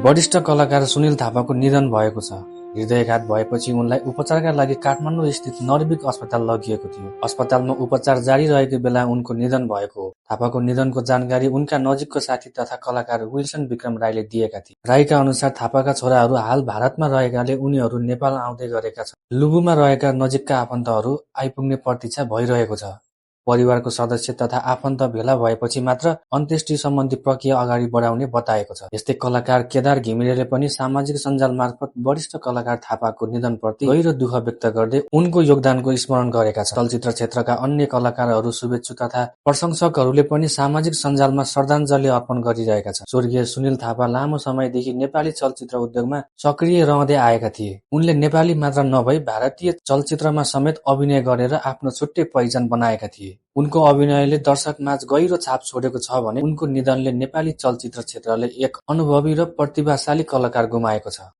वरिष्ठ कलाकार सुनिल थापाको निधन भएको छ। हृदयघात भएपछि उनलाई उपचारका लागि काठमाडौँ स्थित नर्विक अस्पताल लगिएको थियो। अस्पतालमा उपचार जारी रहेको बेला उनको निधन भएको हो। थापाको निधनको जानकारी उनका नजिकको साथी तथा कलाकार विल्सन विक्रम राईले दिएका थिए। राईका अनुसार थापाका छोराहरू हाल भारतमा रहेकाले उनीहरू नेपाल आउँदै गरेका छन्। लुबुमा रहेका नजिकका आफन्तहरू आइपुग्ने प्रतीक्षा भइरहेको छ। परिवारको सदस्य तथा आफन्त भेला भएपछि मात्र अन्त्येष्टि सम्बन्धी प्रक्रिया अगाडि बढाउने बताएको छ। यस्तै कलाकार केदार घिमिरेले पनि सामाजिक सञ्जाल मार्फत वरिष्ठ कलाकार थापाको निधनप्रति गहिरो दुःख व्यक्त गर्दै उनको योगदानको स्मरण गरेका छन्। चलचित्र क्षेत्रका अन्य कलाकारहरू, शुभेच्छु तथा प्रशंसकहरूले पनि सामाजिक सञ्जालमा श्रद्धाञ्जली अर्पण गरिरहेका छन्। स्वर्गीय सुनिल थापा लामो समयदेखि नेपाली चलचित्र उद्योगमा सक्रिय रहँदै आएका थिए। उनले नेपाली मात्र नभई भारतीय चलचित्रमा समेत अभिनय गरेर आफ्नो छुट्टै पहिचान बनाएका थिए। उनको अभिनयले दर्शकमाझ गहिरो छाप छोडेको छ भने उनको निधनले नेपाली चलचित्र क्षेत्रले एक अनुभवी र प्रतिभाशाली कलाकार गुमाएको छ।